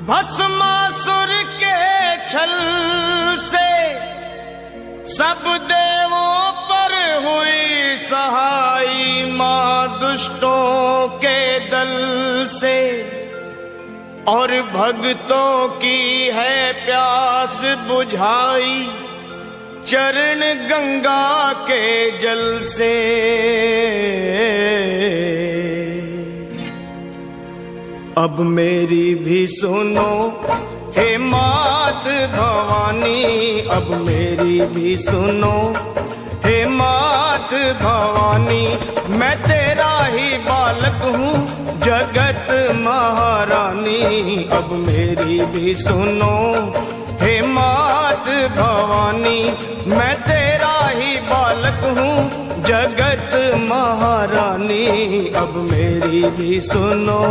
भस्मासुर के छल से सब देवों पर हुई सहाई, मां दुष्टों के दल से और भक्तों की है प्यास बुझाई, चरण गंगा के जल से। अब मेरी भी सुनो हे मात भवानी, अब मेरी भी सुनो हे मात भवानी, मैं तेरा ही बालक हूँ जगत महारानी। अब मेरी भी सुनो हे मात भवानी, मैं तेरा ही बालक हूँ जगत महारानी। अब मेरी भी सुनो।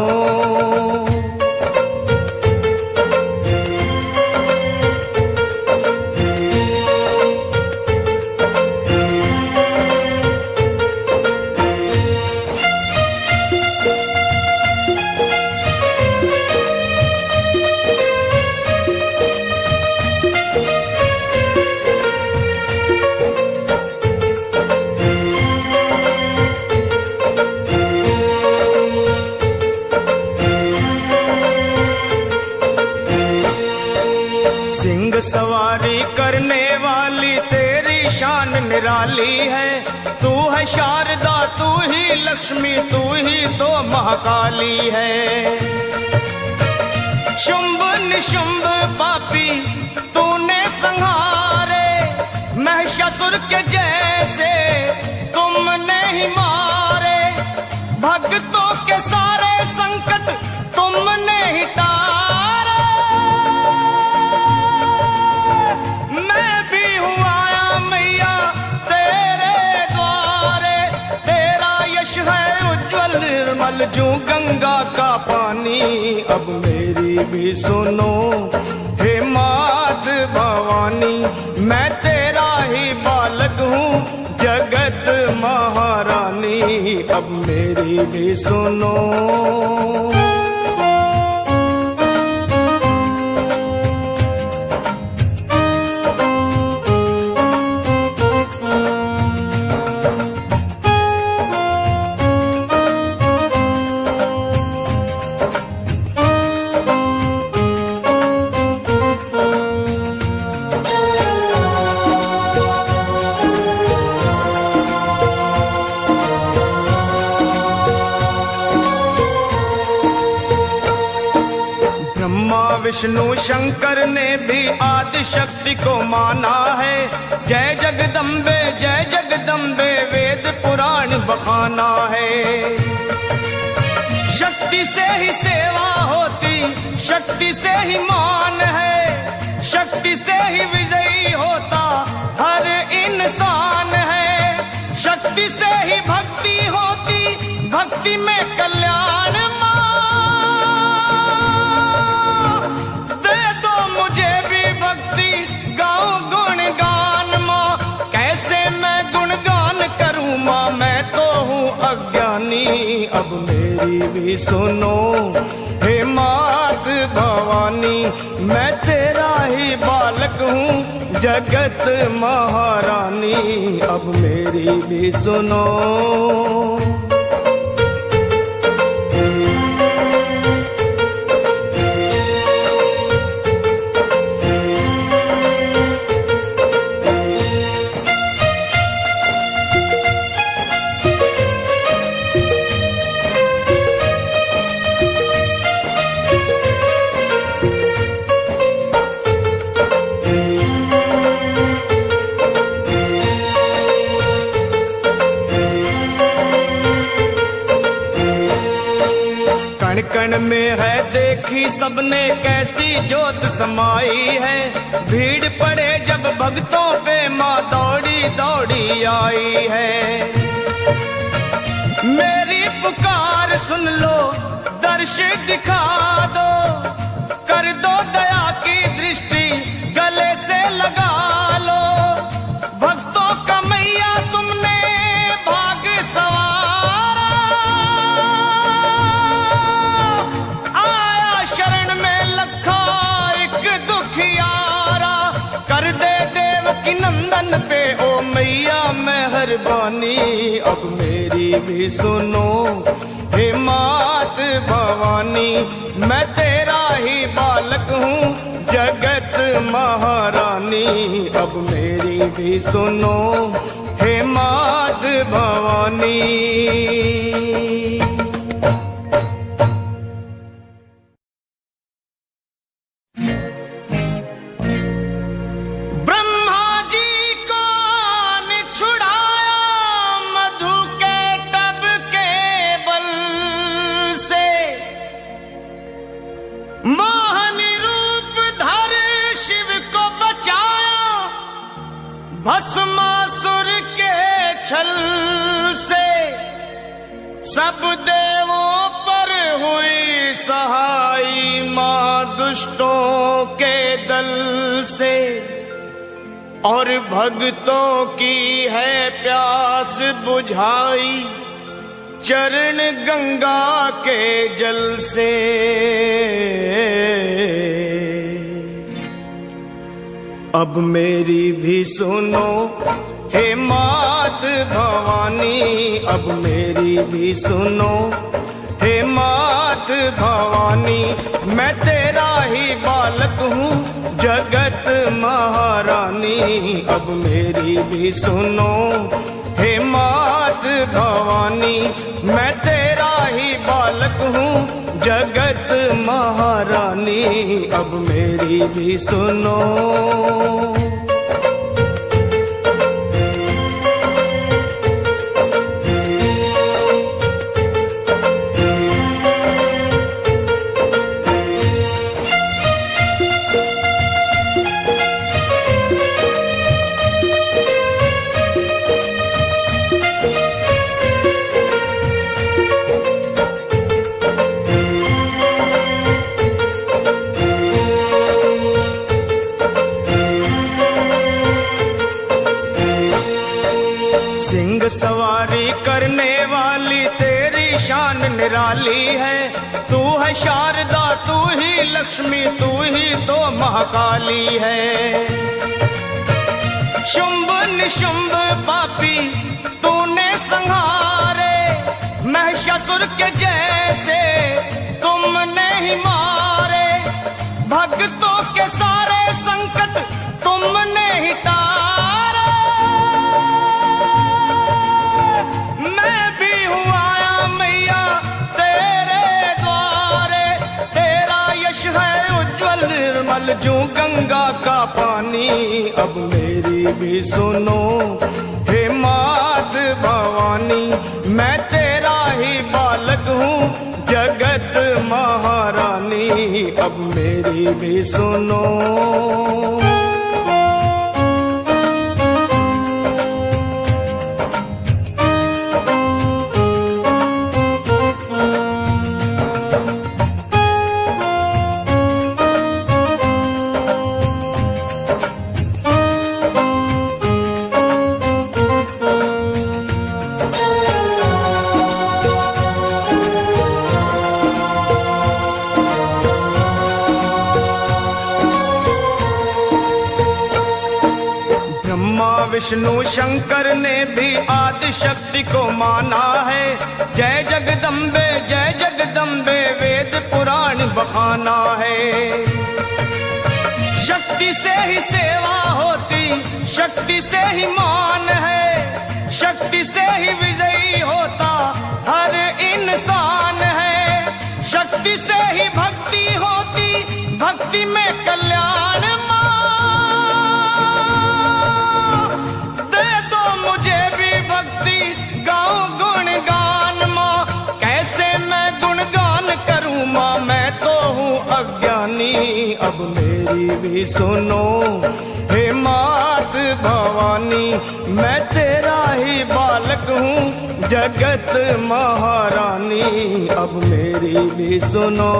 सिंह सवारी करने वाली तेरी शान निराली है, तू है शारदा तू ही लक्ष्मी तू ही तो महाकाली है। शुंभ निशुंभ पापी तूने संहारे, महिषासुर के जैसे तुमने ही मारे, भक्तों के सारे संकट तुमने ही तारे। मैं भी हूँ आया मैया तेरे द्वारे, तेरा यश है उज्जवल निर्मल जो गंगा का पानी। अब मेरी भी सुनो हे मात भवानी, मैं तेरा ही बालक हूँ जगत महारानी। अब मेरी भी सुनो। विष्णु शंकर ने भी आदि शक्ति को माना है, जय जगदम्बे वेद पुराण बखाना है। शक्ति से ही सेवा होती, शक्ति से ही मान है, शक्ति से ही विजयी होता हर इंसान है। शक्ति से ही भक्ति होती, भक्ति में कल्याण। अब मेरी भी सुनो हे मात भवानी, मैं तेरा ही बालक हूँ जगत महारानी। अब मेरी भी सुनो। कण में है देखी सबने कैसी जोत समाई है, भीड़ पड़े जब भक्तों पे माँ दौड़ी दौड़ी आई है। मेरी पुकार सुन लो दर्श दिखा दो, कर दो दया की दृष्टि गले से लगा लो। भक्तों का मैया तुमने भाग सवारा, आया शरण में लखा मैया मेहरबानी, अब मेरी भी सुनो हे मात भवानी। मैं तेरा ही बालक हूँ जगत महारानी, अब मेरी भी सुनो हे मात भवानी। भस्मासुर के छल से सब देवों पर हुई सहाई, मां दुष्टों के दल से। और भक्तों की है प्यास बुझाई, चरण गंगा के जल से। अब मेरी भी सुनो हे मात भवानी, अब मेरी भी सुनो हे मात भवानी। मैं तेरा ही बालक हूँ जगत महारानी, अब मेरी भी सुनो हे मात भवानी। मैं तेरा ही बालक हूँ जगत महारानी, अब मेरी भी सुनो। सवारी करने वाली तेरी शान निराली है। तू है शारदा, तू ही लक्ष्मी, तू ही तो महाकाली है। शुंभ निशुंभ पापी तूने संहारे, महिषासुर के जैसे तुमने ही मारे। भक्तों के सारे संकट तुमने ही टारे। निर्मल जो गंगा का पानी, अब मेरी भी सुनो हे मात भवानी। मैं तेरा ही बालक हूँ जगत महारानी, अब मेरी भी सुनो। विष्णु शंकर ने भी आदि शक्ति को माना है। जय जगदम्बे वेद पुराण बखाना है। शक्ति से ही सेवा होती, शक्ति से ही मान है। शक्ति से ही विजयी होता हर इंसान है। शक्ति से ही भक्ति होती, भक्ति में कल्याण। अब मेरी भी सुनो हे मात भवानी। मैं तेरा ही बालक हूँ जगत महारानी, अब मेरी भी सुनो।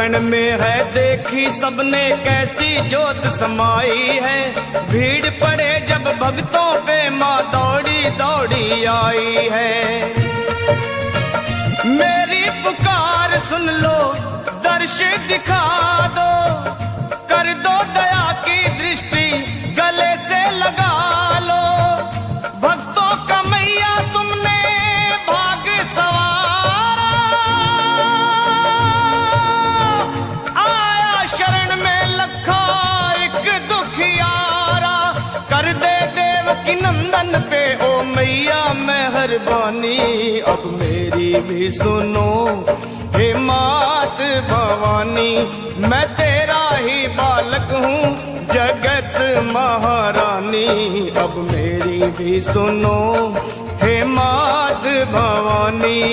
क्षण में है देखी सबने कैसी ज्योत समाई है। भीड़ पड़े जब भक्तों पे माँ दौड़ी दौड़ी आई है। मेरी पुकार सुन लो, दर्श दिखा दो, कर दो दया की दृष्टि गले से लगा लो। भक्तों का मैया तुमने भाग सवारा, आया शरण में लखा एक दुखियारा। कर दे देवकी नंदन पे ओ मैया मेहरबानी, अब मेरी भी सुनो हे मात भवानी। मैं तेरा ही बालक हूँ जगत महारानी, अब मेरी भी सुनो हे मात भवानी।